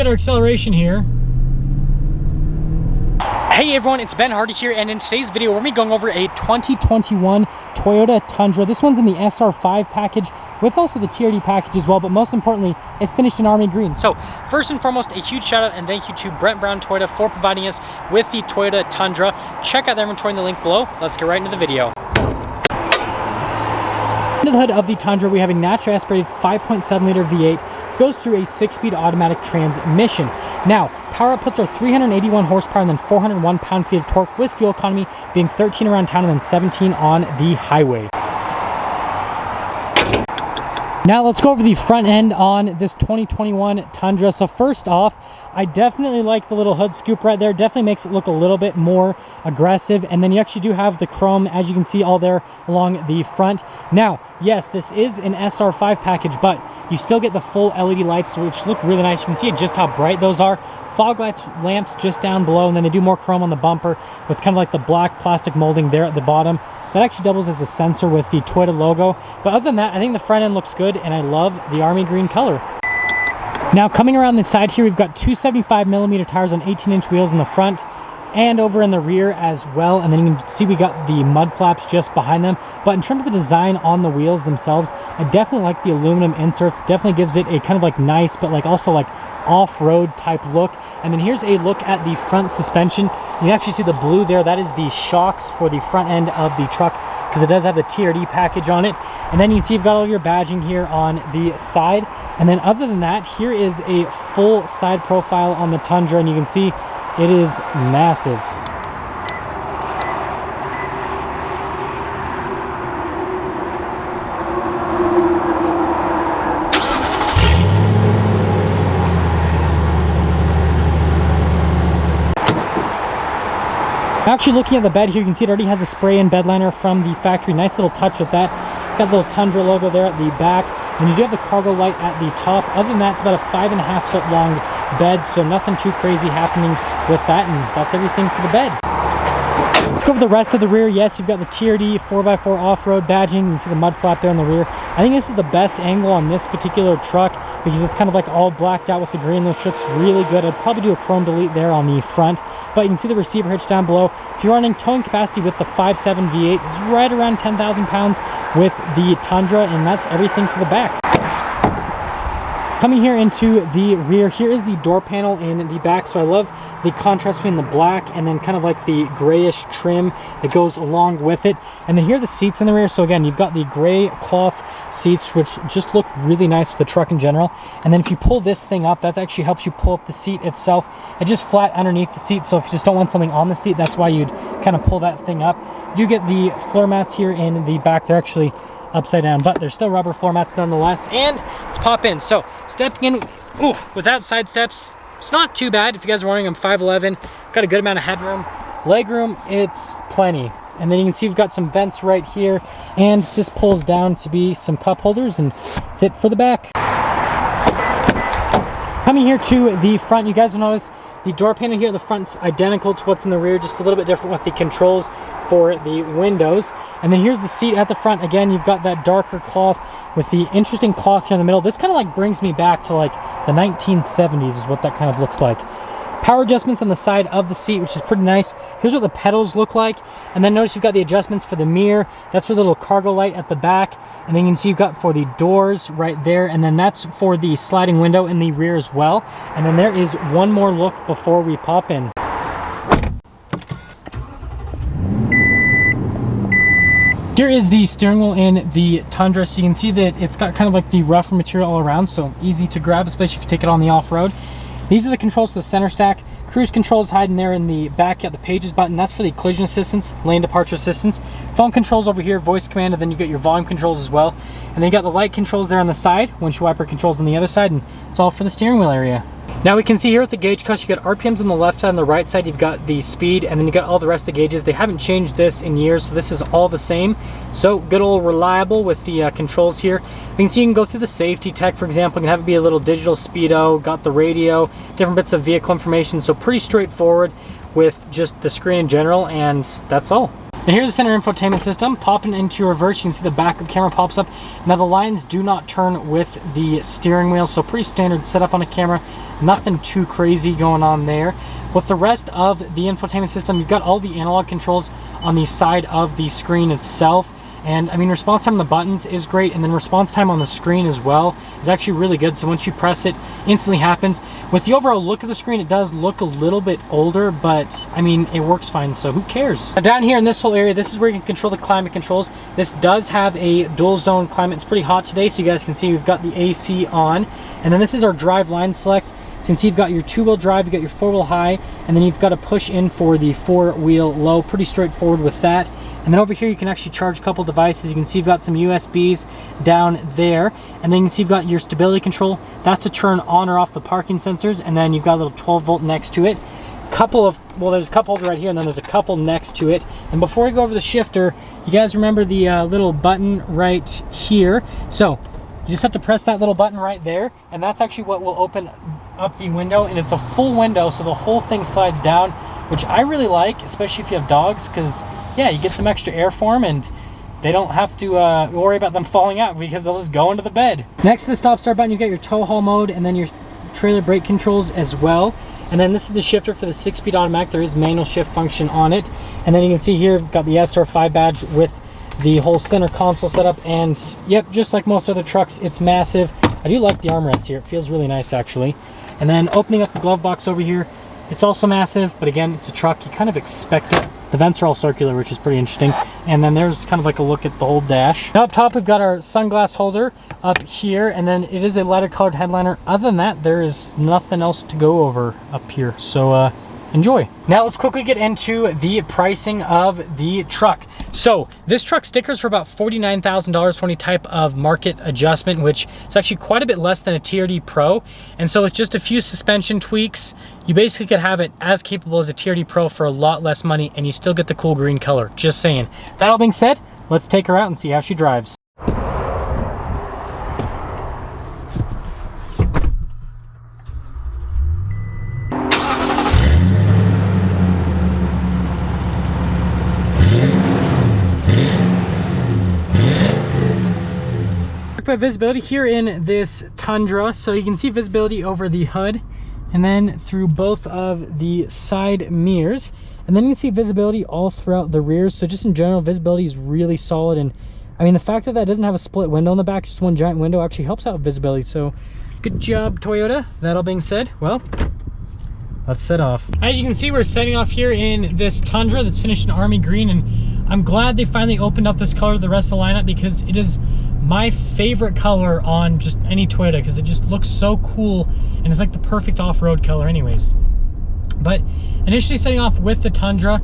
better acceleration here. Hey everyone, it's Ben Hardy here, and in today's video we're going to be going over a 2021 Toyota Tundra. This one's in the SR5 package with also the TRD package as well, but most importantly, it's finished in army green. So first and foremost, a huge shout out and thank you to Brent Brown Toyota for providing us with the Toyota Tundra. Check out their inventory in the link below. Let's get right into the video. Under the hood of the Tundra, we have a naturally aspirated 5.7 liter V8. Goes through a 6-speed automatic transmission. Now, power outputs are 381 horsepower and then 401 pound-feet of torque, with fuel economy being 13 around town and then 17 on the highway. Now let's go over the front end on this 2021 Tundra. So first off, I definitely like the little hood scoop right there. Definitely makes it look a little bit more aggressive. And then you actually do have the chrome, as you can see, all there along the front. Now, yes, this is an SR5 package, but you still get the full LED lights, which look really nice. You can see just how bright those are. Fog lamps just down below, and then they do more chrome on the bumper with kind of like the black plastic molding there at the bottom. That actually doubles as a sensor with the Toyota logo. But other than that, I think the front end looks good, and I love the army green color. Now coming around the side here, we've got 275mm tires on 18-inch wheels in the front and over in the rear as well, and then you can see we got the mud flaps just behind them. But in terms of the design on the wheels themselves, I definitely like the aluminum inserts. Definitely gives it a kind of like nice but like also like off-road type look. And then here's a look at the front suspension. You can actually see the blue there. That is the shocks for the front end of the truck, because it does have the TRD package on it. And then you can see you've got all your badging here on the side. And then other than that, here is a full side profile on the Tundra, and you can see it is massive. Actually, looking at the bed here, you can see it already has a spray-in bed liner from the factory. Nice little touch with that. Got the little Tundra logo there at the back, and you do have the cargo light at the top. Other than that, it's about a 5.5 foot long bed, so nothing too crazy happening with that, and that's everything for the bed. Let's go over the rest of the rear. Yes, you've got the TRD 4x4 off-road badging. You can see the mud flap there in the rear. I think this is the best angle on this particular truck because it's kind of like all blacked out with the green, which looks really good. I'd probably do a chrome delete there on the front, but you can see the receiver hitch down below. If you're running towing capacity with the 5.7 V8, it's right around 10,000 pounds with the Tundra, and that's everything for the back. Coming here into the rear, here is the door panel in the back. So I love the contrast between the black and then kind of like the grayish trim that goes along with it. And then here are the seats in the rear. So again, you've got the gray cloth seats, which just look really nice with the truck in general. And then if you pull this thing up, that actually helps you pull up the seat itself. It's just flat underneath the seat. So if you just don't want something on the seat, that's why you'd kind of pull that thing up. You get the floor mats here in the back. They're actually upside down, but they're still rubber floor mats nonetheless. And let's pop in. So stepping in, ooh, without side steps, it's not too bad. If you guys are wondering, I'm 5'11", got a good amount of headroom. Leg room, it's plenty. And then you can see we've got some vents right here, and this pulls down to be some cup holders, and that's it for the back. Coming here to the front, you guys will notice the door panel here at the front's identical to what's in the rear, just a little bit different with the controls for the windows. And then here's the seat at the front. Again, you've got that darker cloth with the interesting cloth here in the middle. This kind of like brings me back to like the 1970s is what that kind of looks like. Power adjustments on the side of the seat, which is pretty nice. Here's what the pedals look like. And then notice you've got the adjustments for the mirror. That's for the little cargo light at the back. And then you can see you've got for the doors right there. And then that's for the sliding window in the rear as well. And then there is one more look before we pop in. Here is the steering wheel in the Tundra. So you can see that it's got kind of like the rougher material all around, so easy to grab, especially if you take it on the off-road. These are the controls to the center stack. Cruise control is hiding there in the back. You got the pages button. That's for the collision assistance, lane departure assistance. Phone controls over here, voice command, and then you get your volume controls as well. And then you got the light controls there on the side, windshield wiper controls on the other side, and it's all for the steering wheel area. Now we can see here with the gauge cuss, you got RPMs on the left side, and the right side you've got the speed, and then you got all the rest of the gauges. They haven't changed this in years, so this is all the same. So good old reliable with the controls here. You can see you can go through the safety tech, for example. You can have it be a little digital speedo, got the radio, different bits of vehicle information, so pretty straightforward with just the screen in general, and that's all. Now here's the center infotainment system. Popping into reverse, you can see the backup camera pops up. Now the lines do not turn with the steering wheel, so pretty standard setup on a camera. Nothing too crazy going on there. With the rest of the infotainment system, you've got all the analog controls on the side of the screen itself. And I mean, response time on the buttons is great, and then response time on the screen as well is actually really good. So once you press it, instantly happens. With the overall look of the screen, it does look a little bit older, but I mean, it works fine, so who cares? Now down here in this whole area, this is where you can control the climate controls. This does have a dual zone climate. It's pretty hot today, so you guys can see we've got the AC on. And then this is our drive line select. So you can see you've got your 2-wheel drive, you've got your 4-wheel high, and then you've got to push in for the 4-wheel low. Pretty straightforward with that. And then over here you can actually charge a couple devices. You can see you've got some USBs down there, and then you can see you've got your stability control. That's to turn on or off the parking sensors, and then you've got a little 12-volt next to it. There's a cup holder right here, and then there's a couple next to it. And before we go over the shifter, you guys remember the little button right here. So you just have to press that little button right there, and that's actually what will open up the window. And it's a full window, so the whole thing slides down, which I really like, especially if you have dogs, because yeah, you get some extra air for them, and they don't have to worry about them falling out because they'll just go into the bed. Next to the stop start button, you get your tow haul mode, and then your trailer brake controls as well. And then this is the shifter for the 6-speed automatic. There is manual shift function on it. And then you can see here, we've got the SR5 badge with the whole center console setup. And yep, just like most other trucks, it's massive. I do like the armrest here. It feels really nice, actually. And then opening up the glove box over here, it's also massive, but again, it's a truck. You kind of expect it. The vents are all circular, which is pretty interesting. And then there's kind of like a look at the whole dash. Now up top, we've got our sunglass holder up here, and then it is a lighter colored headliner. Other than that, there is nothing else to go over up here. So enjoy. Now let's quickly get into the pricing of the truck. So this truck stickers for about $49,000 for any type of market adjustment, which is actually quite a bit less than a TRD Pro. And so with just a few suspension tweaks, you basically could have it as capable as a TRD Pro for a lot less money, and you still get the cool green color. Just saying. That all being said, let's take her out and see how she drives. Visibility here in this Tundra, so you can see visibility over the hood and then through both of the side mirrors, and then you can see visibility all throughout the rears. So just in general, visibility is really solid. And I mean, the fact that that doesn't have a split window in the back, just one giant window, actually helps out with visibility. So good job, Toyota. That all being said, well, let's set off. As you can see, we're setting off here in this Tundra that's finished in army green, and I'm glad they finally opened up this color to the rest of the lineup, because it is my favorite color on just any Toyota, because it just looks so cool and it's like the perfect off-road color anyways. But initially setting off with the Tundra,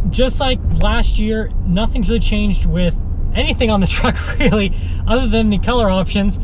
just like last year, nothing's really changed with anything on the truck really, other than the color options.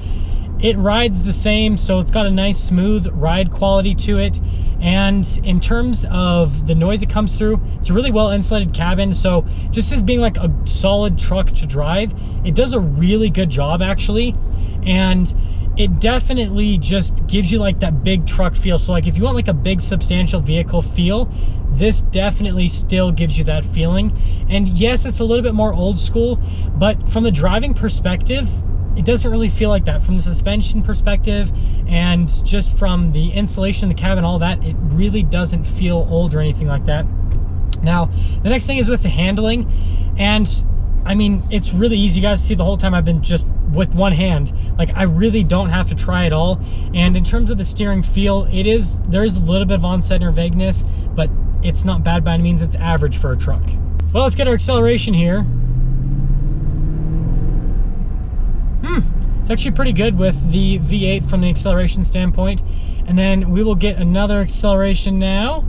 It rides the same, so it's got a nice smooth ride quality to it. And in terms of the noise it comes through, it's a really well insulated cabin. So just as being like a solid truck to drive, it does a really good job actually. And it definitely just gives you like that big truck feel. So like if you want like a big substantial vehicle feel, this definitely still gives you that feeling. And yes, it's a little bit more old school, but from the driving perspective, it doesn't really feel like that. From the suspension perspective and just from the insulation, the cabin, all that, it really doesn't feel old or anything like that. Now, the next thing is with the handling. And I mean, it's really easy. You guys see the whole time I've been just with one hand. Like, I really don't have to try at all. And in terms of the steering feel, there is a little bit of on-center vagueness, but it's not bad by any means. It's average for a truck. Well, let's get our acceleration here. It's actually pretty good with the V8 from the acceleration standpoint. And then we will get another acceleration now.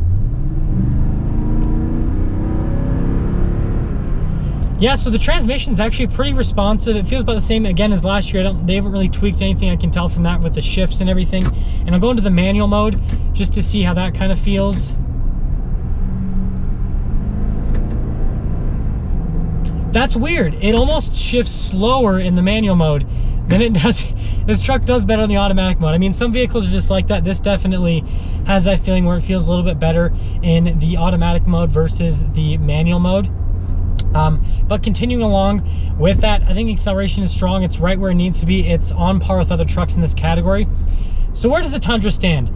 Yeah, so the transmission is actually pretty responsive. It feels about the same again as last year. They haven't really tweaked anything, I can tell from that, with the shifts and everything. And I'll go into the manual mode just to see how that kind of feels. That's weird. It almost shifts slower in the manual mode than it does. This truck does better in the automatic mode. I mean, some vehicles are just like that. This definitely has that feeling where it feels a little bit better in the automatic mode versus the manual mode. But continuing along with that, I think acceleration is strong. It's right where it needs to be. It's on par with other trucks in this category. So where does the Tundra stand?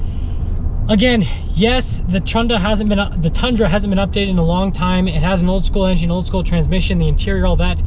Again, yes, the Tundra hasn't been updated in a long time. It has an old school engine, old school transmission, the interior, all that.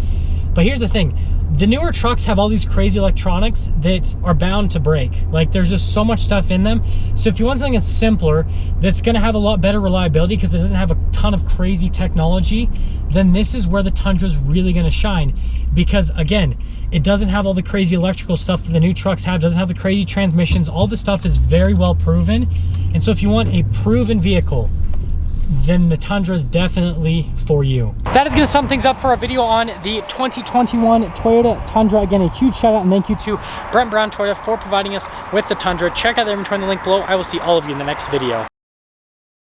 But here's the thing. The newer trucks have all these crazy electronics that are bound to break. Like, there's just so much stuff in them. So if you want something that's simpler, that's gonna have a lot better reliability because it doesn't have a ton of crazy technology, then this is where the Tundra is really gonna shine. Because again, it doesn't have all the crazy electrical stuff that the new trucks have, doesn't have the crazy transmissions. All this stuff is very well proven. And so if you want a proven vehicle, then the Tundra is definitely for you. That is going to sum things up for our video on the 2021 Toyota Tundra. Again, a huge shout out and thank you to Brent Brown Toyota for providing us with the Tundra. Check out their inventory in the link below. I will see all of you in the next video.